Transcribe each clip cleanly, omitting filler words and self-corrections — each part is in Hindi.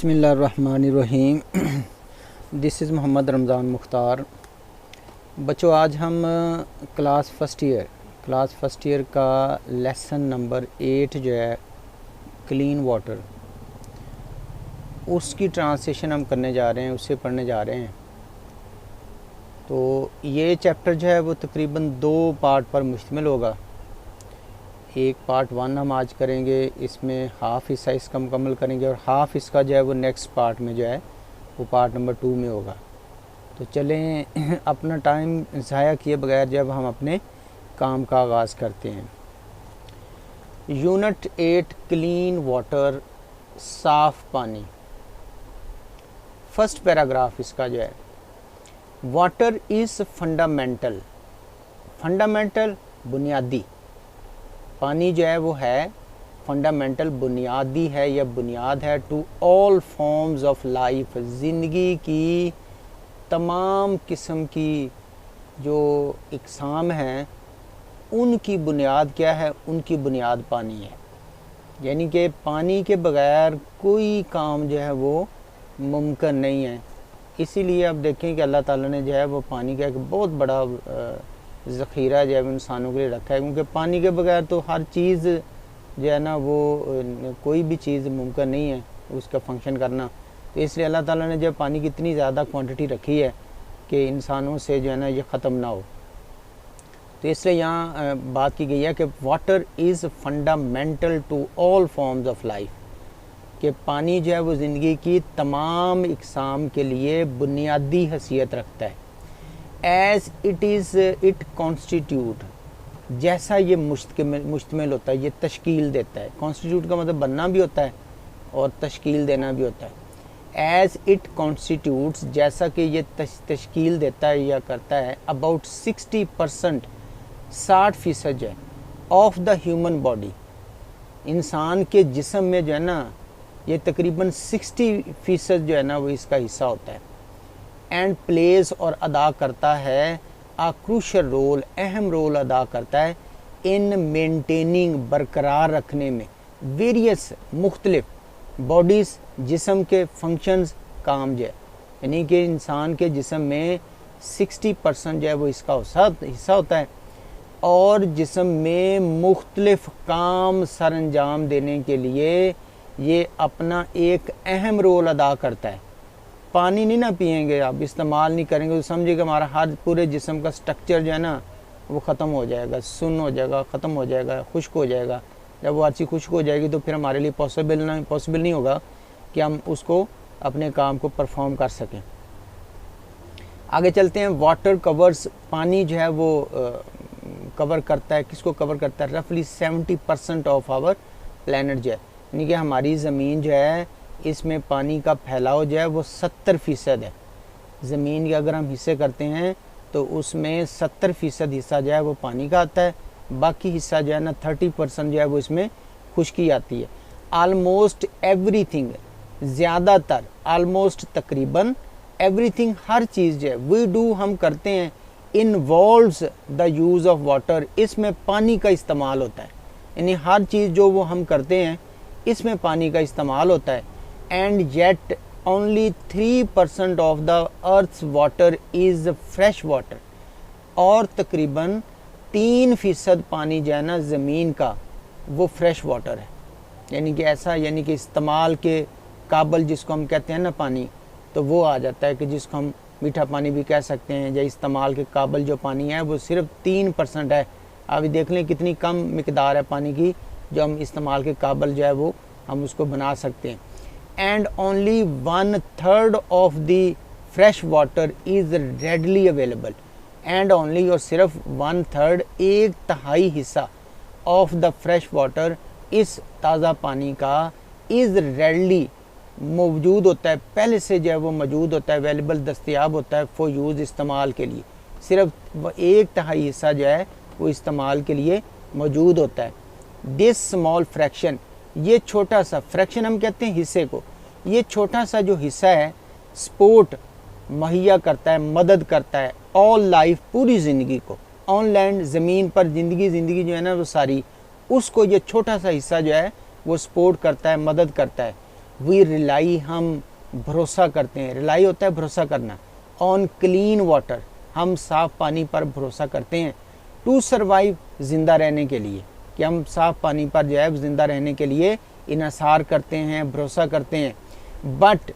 बिस्मिल्लाहिर्रहमानिर्रहीम। This is Mohammad Ramzan Mukhtar. बच्चों, आज हम क्लास फर्स्ट ईयर का लेसन नंबर 8 जो है क्लीन वाटर, उसकी ट्रांसलेशन हम करने जा रहे हैं, उससे पढ़ने जा रहे हैं। तो ये चैप्टर जो है वो तकरीबन 2 पार्ट पर मुश्तमिल होगा। एक पार्ट 1 हम आज करेंगे, इसमें हाफ़ हिस्सा इसका मुकम्मल करेंगे और हाफ़ इसका जो है वो नेक्स्ट पार्ट में जो है वो पार्ट नंबर 2 में होगा। तो चलें अपना टाइम ज़ाया किए बगैर जब हम अपने काम का आगाज़ करते हैं। यूनिट 8 क्लीन वाटर, साफ़ पानी। फर्स्ट पैराग्राफ इसका जो है, वाटर इज़ फंडामेंटल बुनियादी। पानी जो है वो है फंडामेंटल, बुनियादी है या बुनियाद है, to all forms of life, ज़िंदगी की तमाम किस्म की जो इकसाम हैं उनकी बुनियाद क्या है, उनकी बुनियाद पानी है। यानी कि पानी के बग़ैर कोई काम जो है वो मुमकिन नहीं है। इसीलिए अब देखें कि अल्लाह ताला ने जो है वो पानी का एक बहुत बड़ा ज़ख़ीरा जो है इंसानों के लिए रखा है, क्योंकि पानी के बगैर तो हर चीज़ जो है ना वो कोई भी चीज़ मुमकिन नहीं है उसका फंक्शन करना। तो इसलिए अल्लाह ताला ने जब पानी की इतनी ज़्यादा क्वांटिटी रखी है कि इंसानों से जो है ना ये ख़त्म ना हो, तो इसलिए यहाँ बात की गई है कि water is fundamental to all forms of life, कि पानी जो है वो ज़िंदगी की तमाम इकसाम के लिए बुनियादी हैसियत रखता है। एज़ इट कॉन्स्टिट्यूट, जैसा ये मुश्तमिल होता है, ये तश्कील देता है। कॉन्स्टिट्यूट का मतलब बनना भी होता है और तश्कील देना भी होता है। एज़ इट कॉन्स्टिट्यूट्स, जैसा कि ये तश्कील देता है या करता है, अबाउट 60%, 60% है, ऑफ द ह्यूमन बॉडी, इंसान के जिस्म में जो है ना ये तकरीबन 60% जो है ना वो इसका हिस्सा होता है। एंड प्लेस, और अदा करता है, आ क्रूशल रोल, अहम रोल अदा करता है, इन मेंटेनिंग, बरकरार रखने में, वेरियस मुख्तलिफ बॉडीज़, जिस्म के फंक्शंस, काम जो है, यानी कि इंसान के जिस्म में 60% जो है वो इसका हिस्सा होता है और जिस्म में मुख्तलिफ काम सर अंजाम देने के लिए ये अपना एक अहम रोल अदा करता है। पानी नहीं ना पिएंगे, आप इस्तेमाल नहीं करेंगे तो समझिए कि हमारा हर पूरे जिस्म का स्ट्रक्चर जो है ना वो ख़त्म हो जाएगा, सुन्न हो जाएगा, ख़त्म हो जाएगा, खुश्क हो जाएगा। जब वो अच्छी खुश्क हो जाएगी तो फिर हमारे लिए पॉसिबल नहीं होगा कि हम उसको अपने काम को परफॉर्म कर सकें। आगे चलते हैं। वाटर कवर्स, पानी जो है वो कवर करता है, किसको कवर करता है? रफली 70% ऑफ आवर प्लानट जो है, यानी कि हमारी ज़मीन जो है इसमें पानी का फैलाव जो है वो 70% है। ज़मीन के अगर हम हिस्से करते हैं तो उसमें 70% हिस्सा जो है वो पानी का आता है, बाकी हिस्सा जो है ना 30% जो है वो इसमें खुश्की आती है। आलमोस्ट एवरीथिंग, ज़्यादातर, आलमोस्ट तकरीबन, एवरीथिंग, हर चीज़ जो है वी डू, हम करते हैं, involves the use of water, इसमें पानी का इस्तेमाल होता है। यानी हर चीज़ जो वो हम करते हैं इसमें पानी का इस्तेमाल होता है। And yet only 3% of the earth's water is fresh water, और तकरीबन 3% पानी जो है ना ज़मीन का वो फ्रेश वाटर है। यानी कि ऐसा, यानी कि इस्तेमाल के काबिल जिसको हम कहते हैं ना पानी, तो वो आ जाता है कि जिसको हम मीठा पानी भी कह सकते हैं, या इस्तेमाल के काबिल जो पानी है वो सिर्फ 3% है। अभी देख लें कितनी कम मिकदार है पानी की जो हम इस्तेमाल के काबिल जो है वो हम उसको बना सकते हैं। And only 1/3 of the fresh water is readily available, and only, और सिर्फ 1/3, 1/3 हिस्सा ऑफ द फ्रेश वाटर, इस ताज़ा पानी का, इज़ रेडली, मौजूद होता है, पहले से जो है वो मौजूद होता है, अवेलेबल, दस्तयाब होता है, फॉर यूज़, इस्तेमाल के लिए। सिर्फ 1/3 हिस्सा जो है वो इस्तेमाल के लिए मौजूद होता है। दिस स्मॉल फ्रैक्शन, ये छोटा सा फ्रैक्शन हम कहते हैं हिस्से को, ये छोटा सा जो हिस्सा है सपोर्ट मुहैया करता है, मदद करता है, ऑल लाइफ, पूरी ज़िंदगी को, ऑन लैंड, ज़मीन पर ज़िंदगी जो है ना वो सारी, उसको ये छोटा सा हिस्सा जो है वो सपोर्ट करता है, मदद करता है। वी रिलाई, हम भरोसा करते हैं, रिलाई होता है भरोसा करना, ऑन क्लीन वाटर, हम साफ़ पानी पर भरोसा करते हैं, टू सर्वाइव, ज़िंदा रहने के लिए, कि हम साफ़ पानी पर जो है ज़िंदा रहने के लिए इन्हसार करते हैं, भरोसा करते हैं। बट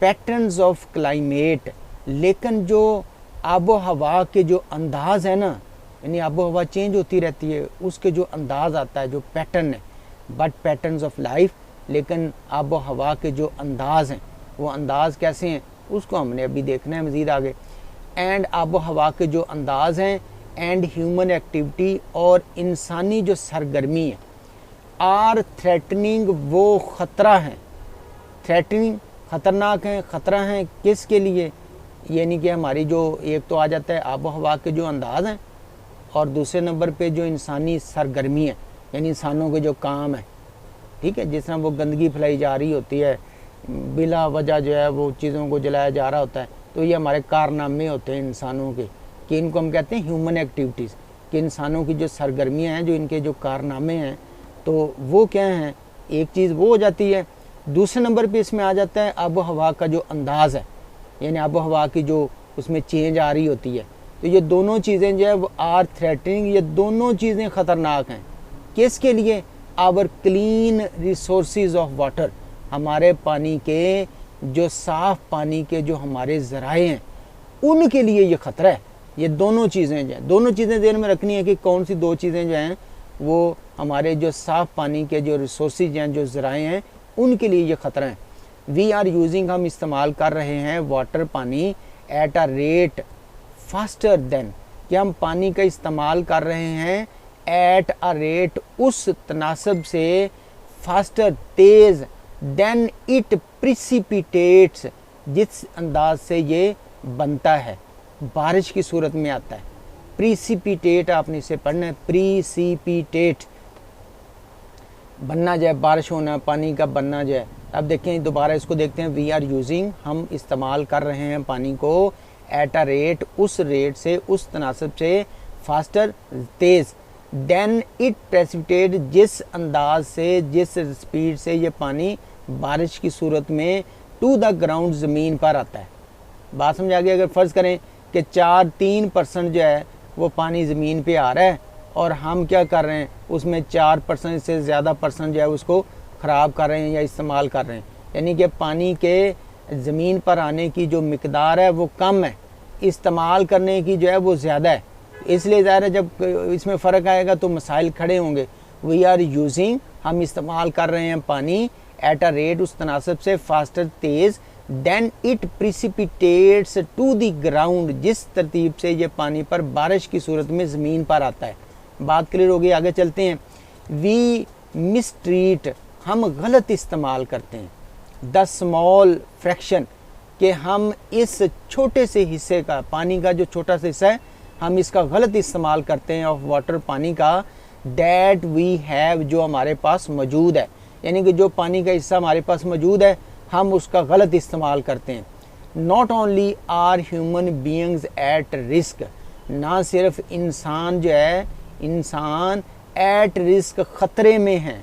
पैटर्न्स ऑफ क्लाइमेट, लेकिन जो आबो हवा के जो अंदाज़ है ना, यानी आबो हवा चेंज होती रहती है, उसके जो अंदाज़ आता है, जो पैटर्न है, बट पैटर्न्स ऑफ लाइफ, लेकिन आबो हवा के जो अंदाज़ हैं वो अंदाज़ कैसे हैं उसको हमने अभी देखना है मज़ीद आगे। एंड आबो हवा के जो अंदाज़ हैं एंड ह्यूमन एक्टिविटी, और इंसानी जो सरगर्मी है, आर थ्रेटनिंग, वो ख़तरा हैं, थ्रेटनिंग ख़तरनाक हैं, ख़तरा हैं किसके लिए, यानी कि हमारी जो एक तो आ जाता है आबो हवा के जो अंदाज़ हैं, और दूसरे नंबर पे जो इंसानी सरगर्मी है, यानी इंसानों के जो काम है, ठीक है, जिस तरह वो गंदगी फैलाई जा रही होती है, बिला वजह जो है वो चीज़ों को जलाया जा रहा होता है, तो ये हमारे कारनामे होते हैं इंसानों के, कि इनको हम कहते हैं ह्यूमन एक्टिविटीज़, कि इंसानों की जो सरगर्मियाँ हैं, जो इनके जो कारनामे हैं, तो वो क्या हैं, एक चीज़ वो हो जाती है। दूसरे नंबर पे इसमें आ जाता है आबो हवा का जो अंदाज़ है, यानी आबो हवा की जो उसमें चेंज आ रही होती है, तो ये दोनों चीज़ें जो है वो आर थ्रेटनिंग, ये दोनों चीज़ें ख़तरनाक हैं किसके लिए, our clean resources of water, हमारे पानी के जो साफ़ पानी के जो हमारे ज़राए हैं उनके लिए ये ख़तरा है। ये दोनों चीज़ें जो हैं, दोनों चीज़ें ध्यान में रखनी है कि कौन सी दो चीज़ें जो हैं वो हमारे जो साफ़ पानी के जो रिसोर्सेज हैं, जो ज़राए हैं, उनके लिए ये ख़तरा है। वी आर यूजिंग, हम इस्तेमाल कर रहे हैं वाटर, पानी, at a rate faster than, कि हम पानी का इस्तेमाल कर रहे हैं एट अ रेट, उस तनासब से, फास्टर, तेज़, देन इट प्रिसिपिटेट्स, जिस अंदाज से ये बनता है, बारिश की सूरत में आता है। प्रिसिपिटेट आपने इसे पढ़ना है, प्रिसिपिटेट, बनना जाए, बारिश होना, पानी का बनना जाए। अब देखें दोबारा इसको देखते हैं, वी आर यूजिंग, हम इस्तेमाल कर रहे हैं पानी को, एट अ रेट, उस रेट से, उस तनासब से, फास्टर, तेज़, देन इट प्रेसिपिटेट, जिस अंदाज से, जिस स्पीड से ये पानी बारिश की सूरत में टू द ग्राउंड, ज़मीन पर आता है। बात समझ आ गई। अगर फ़र्ज़ करें कि 3% जो है वो पानी ज़मीन पे आ रहा है, और हम क्या कर रहे हैं, उसमें 4% से ज़्यादा परसेंट जो है उसको ख़राब कर रहे हैं या इस्तेमाल कर रहे हैं, यानी कि पानी के ज़मीन पर आने की जो मिकदार है वो कम है, इस्तेमाल करने की जो है वो ज़्यादा है। इसलिए ज़ाहिर है जब इसमें फ़र्क आएगा तो मसाइल खड़े होंगे। वी आर यूजिंग, हम इस्तेमाल कर रहे हैं पानी, एट अ रेट, उस तनासब से, फास्टर, तेज़, then it precipitates to the ground, जिस तरतीब से ये पानी पर बारिश की सूरत में ज़मीन पर आता है। बात क्लियर होगी, आगे चलते हैं। वी मिसट्रीट, हम गलत इस्तेमाल करते हैं, द स्मॉल फ्रैक्शन, कि हम इस छोटे से हिस्से का, पानी का जो छोटा सा हिस्सा है, हम इसका गलत इस्तेमाल करते हैं, ऑफ वाटर, पानी का, दैट वी हैव, जो हमारे पास मौजूद है, यानी कि जो पानी का हिस्सा हमारे पास मौजूद है हम उसका गलत इस्तेमाल करते हैं। Not only are human beings at risk, ना सिर्फ इंसान जो है, इंसान एट रिस्क, ख़तरे में है,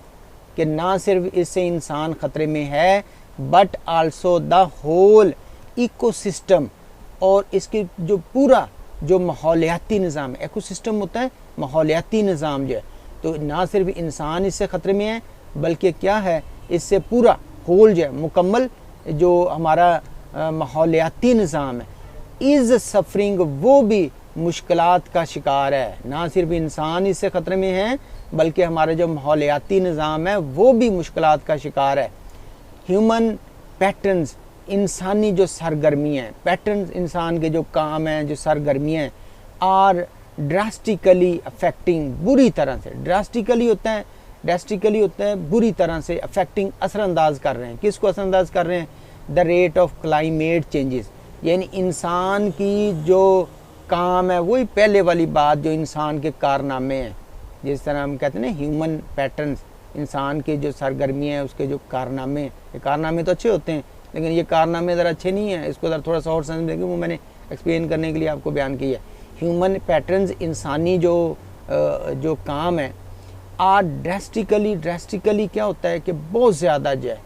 कि ना सिर्फ इससे इंसान ख़तरे में है, but also the whole ecosystem, और इसके जो पूरा जो माहौलियाती निज़ाम, इकोसिस्टम होता है माहौलियाती निज़ाम जो है, तो ना सिर्फ इंसान इससे ख़तरे में है, बल्कि क्या है, इससे पूरा होल जो है, मुकम्मल जो हमारा माहौलियाती निज़ाम है, इज़ सफरिंग, वो भी मुश्किलात का शिकार है। ना सिर्फ इंसान इससे ख़तरे में है, बल्कि हमारा जो माहौलियाती निज़ाम है वो भी मुश्किलात का शिकार है। ह्यूमन पैटर्न्स, इंसानी जो सरगर्मियाँ हैं, पैटर्न्स इंसान के जो काम हैं, जो सरगर्मियाँ हैं, आर ड्रास्टिकली अफेक्टिंग, बुरी तरह से, ड्रास्टिकली होता है बुरी तरह से, अफेक्टिंग, असरअंदाज कर रहे हैं। किसको असरअंदाज कर रहे हैं? The rate of climate changes, यानी इंसान की जो काम है वही पहले वाली बात, जो इंसान के कारनामे हैं, जिस तरह हम कहते हैं ना ह्यूमन पैटर्न्स, इंसान के जो सरगर्मियाँ हैं उसके जो कारनामे, ये कारनामे तो अच्छे होते हैं लेकिन ये कारनामे ज़रा अच्छे नहीं हैं, इसको ज़रा थोड़ा सा और समझ लेंगे, वो मैंने एक्सप्लेन करने के लिए आपको बयान किया है। ह्यूमन पैटर्न्स, इंसानी जो काम है, आर ड्रास्टिकली क्या होता है कि बहुत ज़्यादा जो है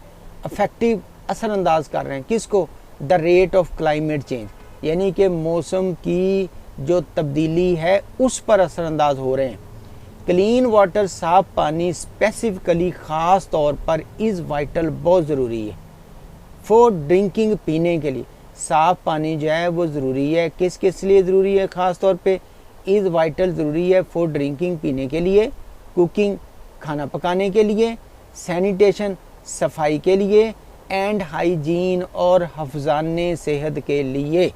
अफेक्टिव असरअंदाज कर रहे हैं। किसको? The rate of climate change, यानी कि मौसम की जो तब्दीली है उस पर असरअंदाज हो रहे हैं। क्लीन वाटर, साफ पानी, स्पेसिफिकली ख़ास तौर पर इज़ वाइटल, बहुत ज़रूरी है। फॉर ड्रिंकिंग, पीने के लिए साफ़ पानी जो है वो ज़रूरी है। किस किस लिए ज़रूरी है? ख़ास तौर पे इज़ वाइटल ज़रूरी है फॉर ड्रिंकिंग, पीने के लिए, कुकिंग, खाना पकाने के लिए, सैनिटेशन, सफाई के लिए, एंड हाइजीन, और हफ्ज़ाने सेहत के लिए।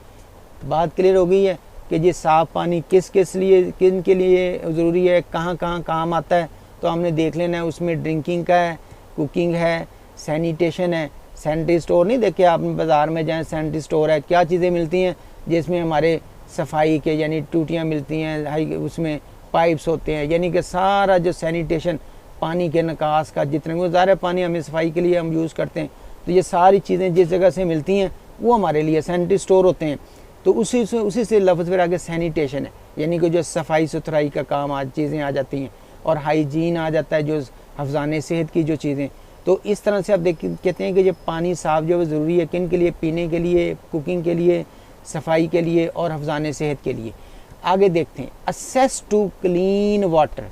बात क्लियर हो गई है कि ये साफ़ पानी किस किस लिए, किन के लिए ज़रूरी है, कहाँ कहाँ काम आता है, तो हमने देख लेना है। उसमें ड्रिंकिंग का है, कुकिंग है, सैनिटेशन है। सैनिटरी स्टोर नहीं देखे आप बाज़ार में जाएं, सैनिटरी स्टोर है, क्या चीज़ें मिलती हैं जिसमें हमारे सफाई के, यानी टूटियाँ मिलती हैं, हाई उसमें पाइप्स होते हैं, यानी कि सारा जो सैनिटेशन, पानी के निकास का जितने वो ज़ाहिर पानी हमें सफाई के लिए हम यूज़ करते हैं, तो ये सारी चीज़ें जिस जगह से मिलती हैं वो हमारे लिए सैनिटरी स्टोर होते हैं। तो उसी से लफ्ज़ फिर आगे सैनिटेशन है, यानी कि जो सफाई सुथराई का काम आज चीज़ें आ जाती हैं, और हाइजीन आ जाता है, जो हफ्ज़ाने सेहत की जो चीज़ें। तो इस तरह से आप कहते हैं कि ये पानी साफ़ जो है ज़रूरी है किन के लिए? पीने के लिए, कुकिंग के लिए, सफाई के लिए और हफ्ज़ाने सेहत के लिए। आगे देखते हैं, access to clean water,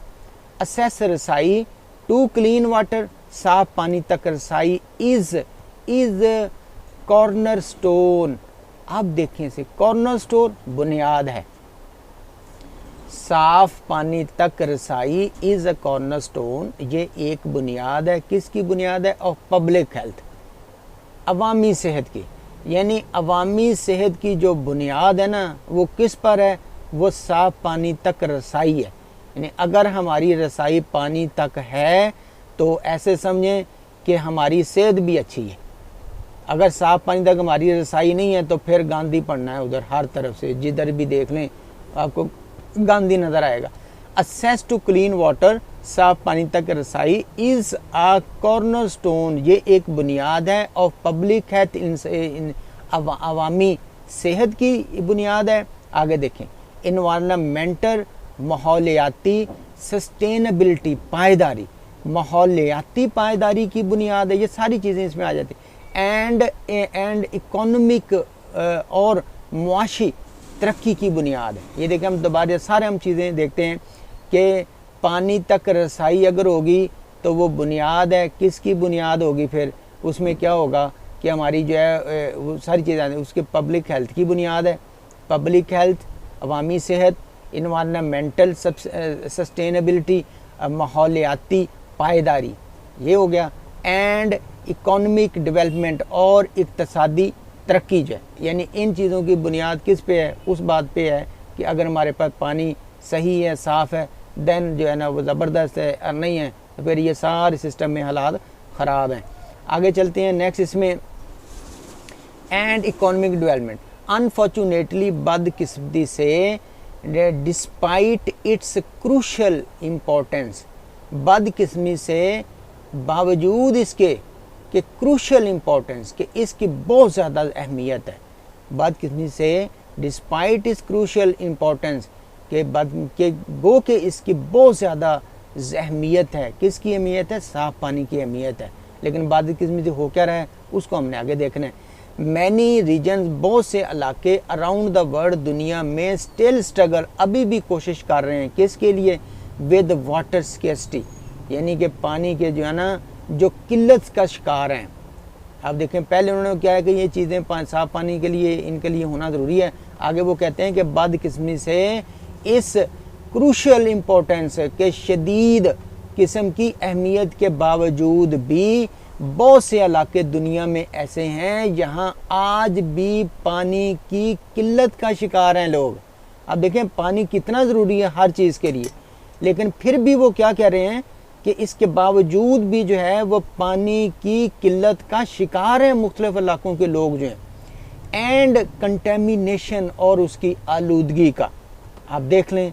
access रसाई टू क्लीन वाटर, साफ पानी तक रसाई इज़ कॉर्नर स्टोन। आप देखें इसे, कॉर्नर स्टोन बुनियाद है, साफ पानी तक रसाई इज़ अ कॉर्नर स्टोन, ये एक बुनियाद है। किसकी बुनियाद है? ऑफ पब्लिक हेल्थ, अवामी सेहत की। यानी अवामी सेहत की जो बुनियाद है ना, वो किस पर है? वो साफ पानी तक रसाई है। यानी अगर हमारी रसाई पानी तक है तो ऐसे समझें कि हमारी सेहत भी अच्छी है। अगर साफ पानी तक हमारी रसाई नहीं है तो फिर गांधी पड़ना है उधर, हर तरफ से जिधर भी देख लें आपको गांधी नज़र आएगा। असेस टू क्लीन वाटर, साफ पानी तक रसाई इज़ आ कॉर्नर स्टोन, ये एक बुनियाद है। ऑफ पब्लिक हेल्थ, इन अवामी सेहत की बुनियाद है। आगे देखें, इन्वायरमेंटल, माहौलियाती, सस्टेनेबिलिटी, पायदारी, माहौलियाती पायदारी की बुनियाद है। ये सारी चीज़ें इसमें आ जाती हैं। एंड इकोनॉमिक और मुआशी तरक्की की बुनियाद है। ये देखें, हम दोबारा सारे हम चीज़ें देखते हैं कि पानी तक रसाई अगर होगी तो वो बुनियाद है। किसकी बुनियाद होगी? फिर उसमें क्या होगा कि हमारी जो है वो सारी चीज़ें, उसके पब्लिक हेल्थ की बुनियाद है। पब्लिक हेल्थ, अवामी सेहत, इन्वायरमेंटल सस्टेनेबिलिटी, माहौलियाती पायदारी, ये हो गया। एंड इकोनॉमिक डेवलपमेंट, और इक्तसादी तरक्की जो है, यानी इन चीज़ों की बुनियाद किस पे है? उस बात पे है कि अगर हमारे पास पानी सही है, साफ़ है, देन जो है ना वो ज़बरदस्त है, और नहीं है तो फिर ये सारे सिस्टम में हालात ख़राब हैं। आगे चलते हैं नेक्स्ट इसमें, एंड इकोनॉमिक डेवलपमेंट। अनफॉर्चुनेटली बदकिस्मती से, डिस्पाइट इट्स क्रूशल इम्पोर्टेंस, बदकिस्मी से बावजूद इसके कि क्रूशल इम्पोर्टेंस, कि इसकी बहुत ज़्यादा अहमियत है। बदकिस्मी से, डिस्पाइट इस क्रूशल इम्पोर्टेंस, के गो के इसकी बहुत ज़्यादा अहमियत है। किसकी अहमियत है? साफ़ पानी की अहमियत है। लेकिन बदकिस्मी से हो क्या रहा है उसको हमने आगे देखना है। मैनी रीजन्स, बहुत से इलाके अराउंड द वर्ल्ड, दुनिया में, स्टिल स्ट्रगल, अभी भी कोशिश कर रहे हैं। किसके लिए? विद वाटर स्केर्सिटी, यानी कि पानी के जो है ना जो किल्लत का शिकार हैं। अब देखें, पहले उन्होंने क्या है कि ये चीज़ें साफ पानी के लिए, इनके लिए होना ज़रूरी है। आगे वो कहते हैं कि बदकिस्मी से इस क्रूशल इम्पोर्टेंस के शदीद किस्म की अहमियत के बावजूद भी बहुत से इलाके दुनिया में ऐसे हैं जहां आज भी पानी की किल्लत का शिकार हैं लोग। अब देखें, पानी कितना ज़रूरी है हर चीज़ के लिए, लेकिन फिर भी वो क्या कह रहे हैं कि इसके बावजूद भी जो है वो पानी की किल्लत का शिकार है मुख्तलिफ इलाकों के लोग जो हैं। एंड कंटेमिनेशन, और उसकी आलूदगी का। आप देख लें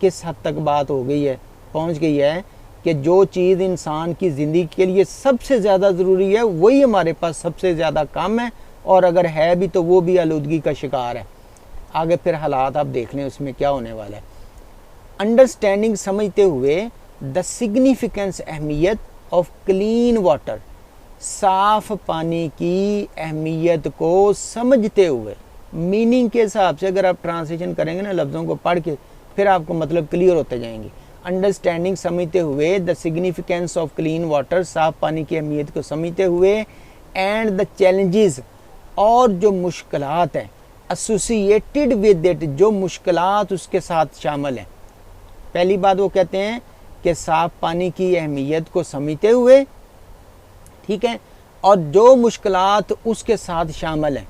किस हद तक बात हो गई है, पहुंच गई है कि जो चीज़ इंसान की ज़िंदगी के लिए सबसे ज़्यादा ज़रूरी है वही हमारे पास सबसे ज़्यादा कम है, और अगर है भी तो वो भी आलूदगी का शिकार है। आगे फिर हालात आप देख लें उसमें क्या होने वाला है। अंडरस्टैंडिंग, समझते हुए, द सिग्निफिकेंस, अहमियत ऑफ क्लीन वाटर, साफ पानी की अहमियत को समझते हुए, मीनिंग के हिसाब से अगर आप ट्रांसलेशन करेंगे ना लफ्ज़ों को पढ़ के, फिर आपको मतलब क्लियर होते जाएंगे। अंडरस्टैंडिंग समझते हुए, the significance of clean water, साफ पानी की अहमियत को समझते हुए, एंड द चैलेंजेस, और जो मुश्किलात हैं, एसोसिएटेड विद इट, जो मुश्किलात उसके साथ शामिल हैं। पहली बात वो कहते हैं कि साफ पानी की अहमियत को समझते हुए, ठीक है, और जो मुश्किलात उसके साथ शामिल हैं।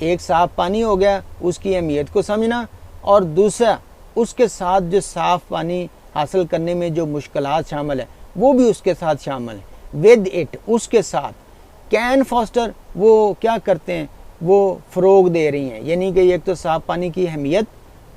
एक साफ पानी हो गया, उसकी अहमियत को समझना, और दूसरा उसके साथ जो साफ पानी हासिल करने में जो मुश्किलात शामिल है वो भी उसके साथ शामिल है। विद इट, उसके साथ, कैन फॉस्टर, वो क्या करते हैं, वो फ़रोग दे रही हैं। यानी कि एक तो साफ पानी की अहमियत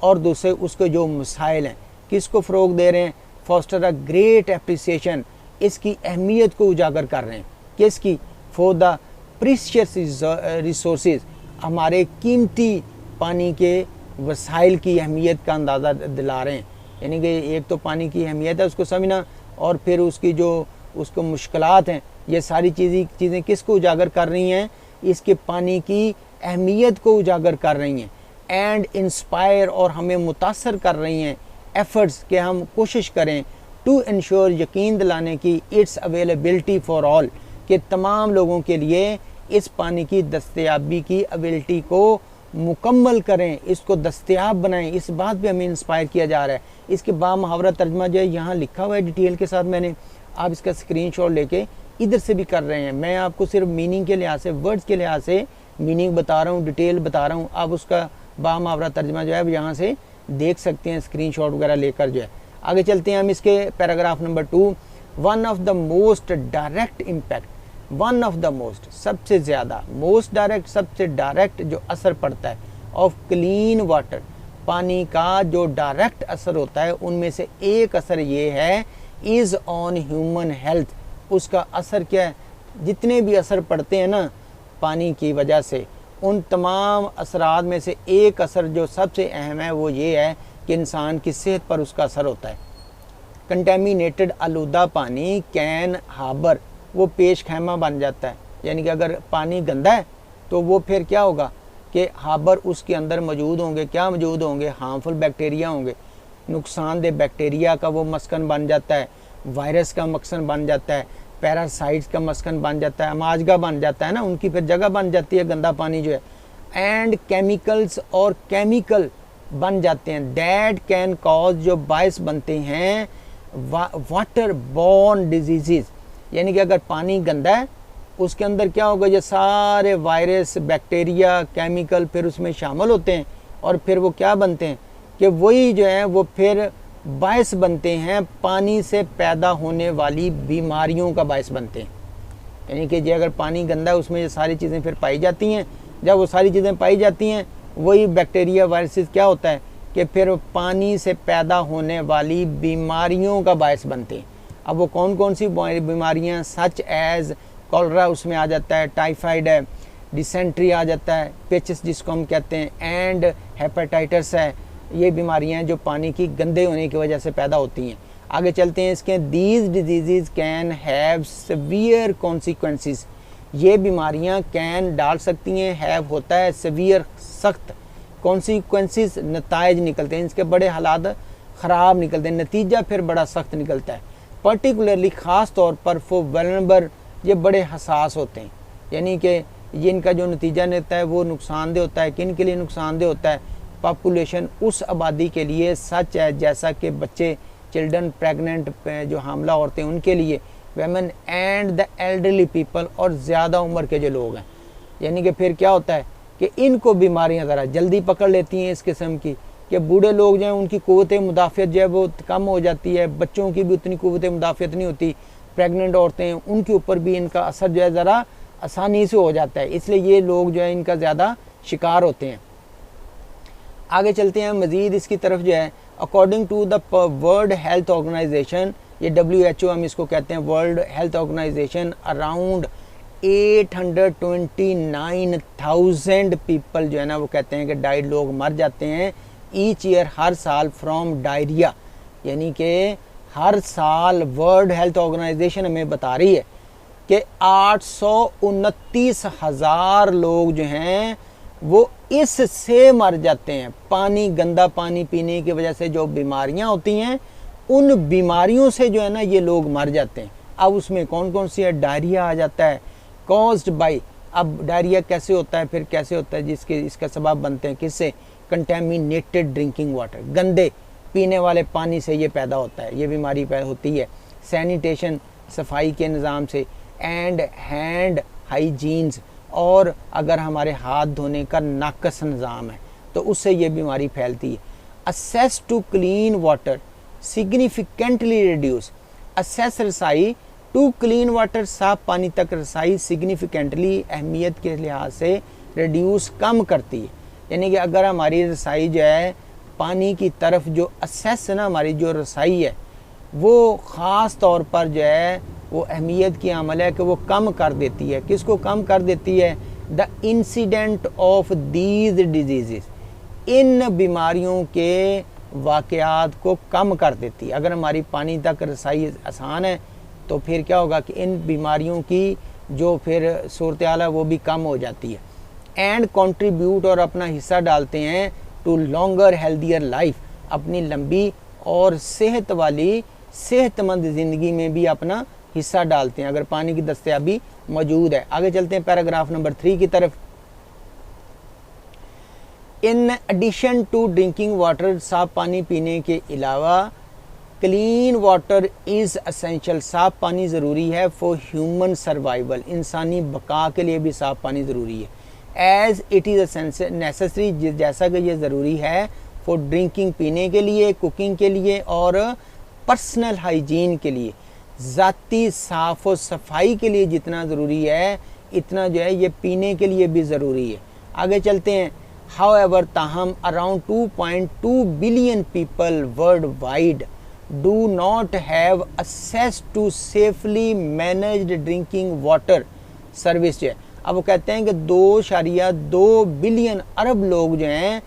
और दूसरे उसके जो मसाइल हैं, किसको फ़रोग दे रहे हैं, फॉस्टर अ ग्रेट एप्रिसिएशन, इसकी अहमियत को उजागर कर रहे हैं। किसकी, फॉर द प्रीशियस रिसोर्सेज, हमारे कीमती पानी के वसाइल की अहमियत का अंदाज़ा दिला रहे हैं। यानी कि एक तो पानी की अहमियत है उसको समझना, और फिर उसकी जो उसको मुश्किलात हैं, ये सारी चीज़ें किसको उजागर कर रही हैं, इसके पानी की अहमियत को उजागर कर रही हैं। एंड इंस्पायर, और हमें मुतासर कर रही हैं एफ़र्ट्स, कि हम कोशिश करें टू इंश्योर, यकीन दिलाने की, इट्स अवेलेबिलिटी फॉर ऑल, कि तमाम लोगों के लिए इस पानी की दस्तयाबी की एबिलिटी को मुकम्मल करें, इसको दस्तयाब बनाएं। इस बात पे हमें इंस्पायर किया जा रहा है। इसके बामुहावरा तर्जमा जो है यहाँ लिखा हुआ है डिटेल के साथ, मैंने आप इसका स्क्रीनशॉट लेके इधर से भी कर रहे हैं। मैं आपको सिर्फ मीनिंग के लिहाज से, वर्ड्स के लिहाज से मीनिंग बता रहा हूँ, डिटेल बता रहा हूँ। आप उसका बामुहावरा तर्जमा जो है यहाँ से देख सकते हैं स्क्रीनशॉट वगैरह लेकर। जो है आगे चलते हैं हम इसके paragraph number 2। One of the most direct impact, one of the most, सबसे ज़्यादा, मोस्ट डायरेक्ट, सबसे डायरेक्ट जो असर पड़ता है, ऑफ क्लीन वाटर, पानी का जो डायरेक्ट असर होता है, उनमें से एक असर ये है, इज़ ऑन ह्यूमन हेल्थ। उसका असर क्या है, जितने भी असर पड़ते हैं ना पानी की वजह से, उन तमाम असरात में से एक असर जो सबसे अहम है वो ये है कि इंसान की सेहत पर उसका असर होता है। कंटेमिनेटेड, आलूदा पानी, कैन हार्बर, वो पेश खैमा बन जाता है। यानी कि अगर पानी गंदा है तो वो फिर क्या होगा कि हार्बर उसके अंदर मौजूद होंगे, क्या मौजूद होंगे, हार्मफुल बैक्टीरिया होंगे, नुकसानदेह बैक्टीरिया का वो मस्कन बन जाता है, वायरस का मस्कन बन जाता है, पैरासाइट्स का मस्कन बन जाता है, अमाजगा बन जाता है ना, उनकी फिर जगह बन जाती है गंदा पानी जो है। एंड केमिकल्स, और केमिकल बन जाते हैं, दैट कैन कॉज, जो बायस बनते हैं वाटर बॉर्न डिजीज़। यानी कि अगर पानी गंदा है उसके अंदर क्या होगा, ये सारे वायरस, बैक्टीरिया, केमिकल फिर उसमें शामिल होते हैं, और फिर वो क्या बनते हैं कि वही जो है वो फिर बायस बनते हैं, पानी से पैदा होने वाली बीमारियों का बायस बनते हैं। यानी कि अगर पानी गंदा है उसमें ये सारी चीज़ें फिर पाई जाती हैं, जब वो सारी चीज़ें पाई जाती हैं, वही बैक्टीरिया, वायरसेस क्या होता है कि फिर पानी से पैदा होने वाली बीमारियों का बायस बनते हैं। अब वो कौन कौन सी बीमारियां, सच एज़ कॉलरा उसमें आ जाता है, टाइफाइड है, डिसेंट्री आ जाता है, पेचिस जिसको हम कहते हैं, एंड हेपेटाइटिस है। ये बीमारियां जो पानी की गंदे होने की वजह से पैदा होती हैं। आगे चलते हैं इसके, these disease can have severe consequences, ये बीमारियां कैन डाल सकती हैं, हैव होता है, सीवियर सख्त, कॉन्सिक्वेंसेस नताइज निकलते हैं, इसके बड़े हालात ख़राब निकलते हैं, नतीजा फिर बड़ा सख्त निकलता है। पर्टिकुलरली ख़ास तौर पर फॉर वल्नरेबल, ये बड़े हसास होते हैं। यानी कि जिनका जो नतीजा रहता है वो नुकसानदेह होता है। किन के लिए नुकसानदेह होता है, पॉपुलेशन, उस आबादी के लिए सच है जैसा कि बच्चे, चिल्ड्रन, प्रेग्नेंट, जो हामला औरतें उनके लिए, women and the elderly people, और ज़्यादा उम्र के जो लोग हैं। यानी कि फिर क्या होता है कि इनको बीमारियां ज़रा जल्दी पकड़ लेती हैं इस किस्म की, कि बूढ़े लोग जो हैं उनकी क़ुव्वत मुदाफ़ियत जो है वो कम हो जाती है, बच्चों की भी उतनी क़ुव्वत मुदाफ़ियत नहीं होती, प्रेग्नेंट औरतें उनके ऊपर भी इनका असर जो है ज़रा आसानी से हो जाता है, इसलिए ये लोग जो है इनका ज़्यादा शिकार होते हैं। आगे चलते हैं मज़ीद इसकी तरफ जो है, according to the World Health Organization, ये WHO हम इसको कहते हैं, World Health Organization, around 829,000 people जो है ना वो कहते हैं कि डाइड, लोग मर जाते हैं ईच ईयर, हर साल, फ्रॉम डायरिया। यानी कि हर साल वर्ल्ड हेल्थ ऑर्गेनाइजेशन हमें बता रही है कि 829,000 लोग जो हैं वो इससे मर जाते हैं। पानी, गंदा पानी पीने की वजह से जो बीमारियां होती हैं, उन बीमारियों से जो है ना ये लोग मर जाते हैं। अब उसमें कौन कौन सी है? डायरिया आ जाता है, कॉज्ड बाई। अब डायरिया कैसे होता है, फिर कैसे होता है? जिसके इसका सबब बनते हैं किससे? कंटेमिनेटेड ड्रिंकिंग वाटर, गंदे पीने वाले पानी से ये पैदा होता है, ये बीमारी पैदा होती है। सैनिटेशन, सफाई के निज़ाम से, एंड हैंड हाइजीन्स, और अगर हमारे हाथ धोने का नाकस निज़ाम है तो उससे ये बीमारी फैलती है। Access to clean water significantly reduce, access रसाई टू क्लीन वाटर, साफ पानी तक रसाई सिग्निफिकेंटली अहमियत के लिहाज से रिड्यूस, कम करती है। यानी कि अगर हमारी रसाई जो है पानी की तरफ, जो असेस है ना, हमारी जो रसाई है वो ख़ास तौर पर जो है वो अहमियत की अमल है कि वो कम कर देती है। किसको कम कर देती है? The incident of these disease, इन बीमारियों के वाक़यात को कम कर देती है। अगर हमारी पानी तक रसाई आसान है तो फिर क्या होगा कि इन बीमारियों की जो फिर सूरत हाल है वो भी कम हो जाती है। एंड कंट्रीब्यूट, और अपना हिस्सा डालते हैं, टू लॉन्गर हेल्दियर लाइफ, अपनी लंबी और सेहत वाली सेहतमंद ज़िंदगी में भी अपना हिस्सा डालते हैं अगर पानी की दस्तयाबी मौजूद है। आगे चलते हैं पैराग्राफ नंबर 3 की तरफ। In addition to drinking water, साफ पानी पीने के अलावा, क्लीन वाटर इज़ असेंशियल, साफ पानी ज़रूरी है। फॉर ह्यूमन सर्वाइवल, इंसानी बका के लिए भी साफ पानी ज़रूरी है। एज इट इज़ नेसेसरी, जैसा कि ये ज़रूरी है फॉर ड्रिंकिंग, पीने के लिए, कुकिंग के लिए, और पर्सनल हाइजीन के लिए, ज़ाती साफ़ और सफाई के लिए जितना ज़रूरी है, इतना जो है ये पीने के लिए भी ज़रूरी है। आगे चलते हैं। हाउएवर, ताहम, around 2.2 billion people worldwide do not have access to safely managed drinking water service जो है। अब वो कहते हैं कि 2.2 बिलियन अरब लोग जो हैं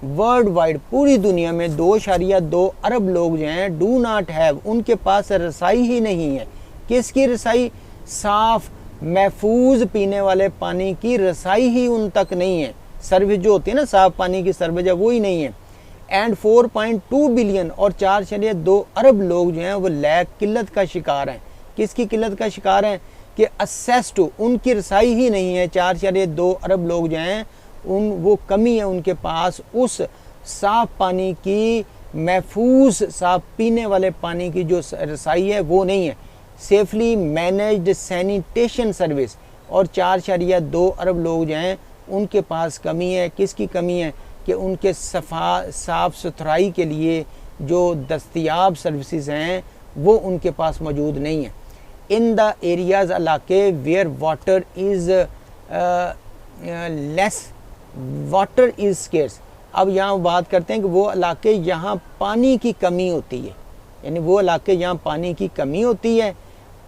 वर्ल्ड वाइड, पूरी दुनिया में 2.2 अरब लोग जो हैं, डू नॉट हैव, उनके पास रसाई ही नहीं है। किसकी रसाई? साफ महफूज पीने वाले पानी की रसाई ही उन तक नहीं है। सर्विस जो होती है ना, साफ पानी की सर्विस, वो ही नहीं है। एंड 4.2 बिलियन, और 4.2 अरब लोग जो हैं वो लैक, किल्लत का शिकार हैं। किसकी किल्लत का शिकार हैं? कि असेस टू, उनकी रसाई ही नहीं है। 4.2 अरब लोग जो हैं वो कमी है उनके पास उस साफ पानी की, महफूज साफ पीने वाले पानी की जो रसाई है वो नहीं है। सेफली मैनेज्ड सैनिटेशन सर्विस, और 4.2 अरब लोग जो हैं उनके पास कमी है। किसकी कमी है? कि उनके साफ सुथराई के लिए जो दस्तयाब सर्विसेज हैं वो उनके पास मौजूद नहीं है। इन द एरियाज़, इलाके, where water is less, water is scarce. अब यहाँ बात करते हैं कि वो इलाके यहाँ पानी की कमी होती है, यानी वो इलाके यहाँ पानी की कमी होती है।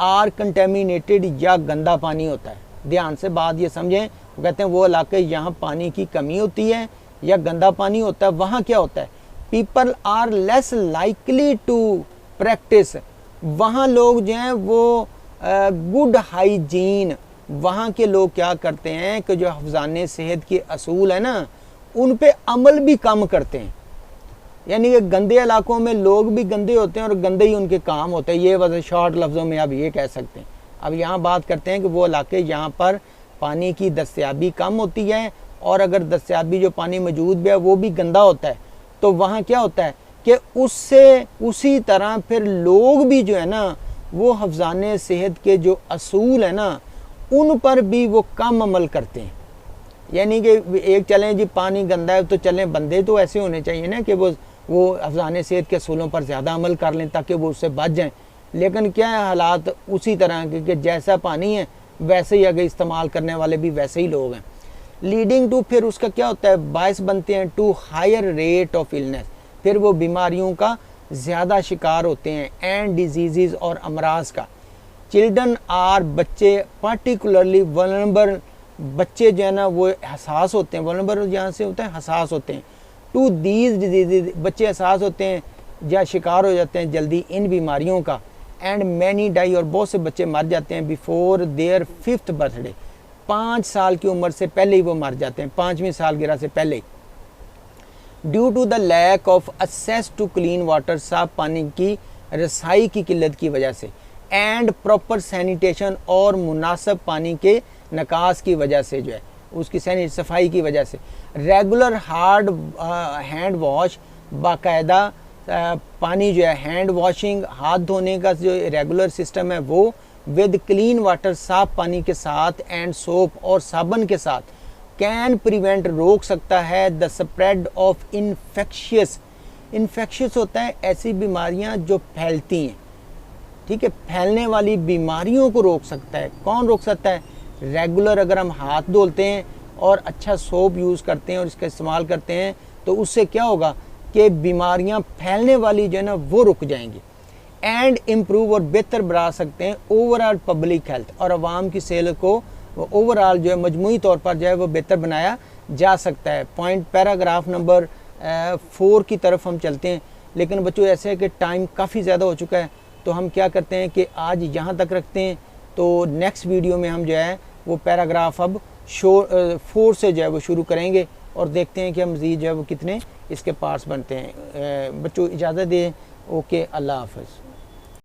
आर कंटेमिनेटेड, या गंदा पानी होता है। ध्यान से बात ये समझें, वो कहते हैं वो इलाके यहाँ पानी की कमी होती है या गंदा पानी होता है। वहाँ क्या होता है? People are less likely to practice, वहाँ लोग जो हैं वो गुड हाइजीन, वहाँ के लोग क्या करते हैं कि जो हिफ़्ज़ाने सेहत के असूल है ना, उन पे अमल भी कम करते हैं। यानी कि गंदे इलाकों में लोग भी गंदे होते हैं और गंदे ही उनके काम होते हैं। ये बस शॉर्ट लफ्ज़ों में आप ये कह सकते हैं। अब यहाँ बात करते हैं कि वो इलाके यहाँ पर पानी की दस्तयाबी कम होती है, और अगर दस्तयाबी जो पानी मौजूद भी है वो भी गंदा होता है, तो वहाँ क्या होता है कि उससे उसी तरह फिर लोग भी जो है ना वो हिफ़्ज़ाने सेहत के जो असूल है ना उन पर भी वो कम अमल करते हैं। यानी कि एक चलें जी पानी गंदा है तो चलें, बंदे तो ऐसे होने चाहिए ना कि वो हिफ़्ज़ाने सेहत के असूलों पर ज़्यादा अमल कर लें ताकि वो उससे बच जाएं। लेकिन क्या है हालात उसी तरह के कि जैसा पानी है वैसे ही आगे इस्तेमाल करने वाले भी वैसे ही लोग हैं। लीडिंग टू, फिर उसका क्या होता है? बायस बनते हैं to higher rate of illness, फिर वो बीमारियों का ज़्यादा शिकार होते हैं, एंड डिजीज़ और अमराज का। चिल्ड्रन आर, बच्चे, पार्टिकुलरली वल्नरेबल, बच्चे जो है ना वो हसास होते हैं। वल्नरेबल यहाँ से होता है हसास होते हैं। टू दीज डिजीज़, बच्चे हसास होते हैं या शिकार हो जाते हैं जल्दी इन बीमारियों का। एंड मैनी डाई, और बहुत से बच्चे मर जाते हैं बिफोर देयर 5th बर्थडे, 5 साल की उम्र से पहले ही वो मर जाते हैं, 5वीं सालगिरह से पहले ही, due to the lack of access to clean water, साफ पानी की रसाई की किल्लत की वजह से, एंड प्रॉपर सैनिटेशन, और मुनासिब पानी के नकास की वजह से, जो है उसकी सफाई की वजह से, रेगुलर हार्ड हैंड वॉश, बाकायदा पानी जो है हैंड वॉशिंग, हाथ धोने का जो रेगुलर सिस्टम है वो, विद क्लीन वाटर, साफ पानी के साथ, एंड सोप, और साबन के साथ, कैन प्रिवेंट, रोक सकता है, the spread of infectious, infectious होता है ऐसी बीमारियां जो फैलती हैं, ठीक है, फैलने वाली बीमारियों को रोक सकता है। कौन रोक सकता है? रेगुलर अगर हम हाथ धोते हैं और अच्छा सोप यूज़ करते हैं और इसका इस्तेमाल करते हैं तो उससे क्या होगा कि बीमारियां फैलने वाली जो है ना वो रुक जाएंगी, एंड इम्प्रूव, और बेहतर बना सकते हैं ओवरऑल पब्लिक हेल्थ, और आवाम की सेहत को ओवरऑल जो है मजमूई तौर पर जो है वो बेहतर बनाया जा सकता है। पॉइंट पैराग्राफ नंबर 4 की तरफ हम चलते हैं, लेकिन बच्चों ऐसे है कि टाइम काफ़ी ज़्यादा हो चुका है, तो हम क्या करते हैं कि आज यहाँ तक रखते हैं, तो नेक्स्ट वीडियो में हम जो है वो पैराग्राफ अब 4 से जो है वो शुरू करेंगे और देखते हैं कि हम मज़ीद जो है वो कितने इसके पार्ट्स बनते हैं। बच्चों इजाज़त दें, ओके, अल्लाह हाफ़िज़।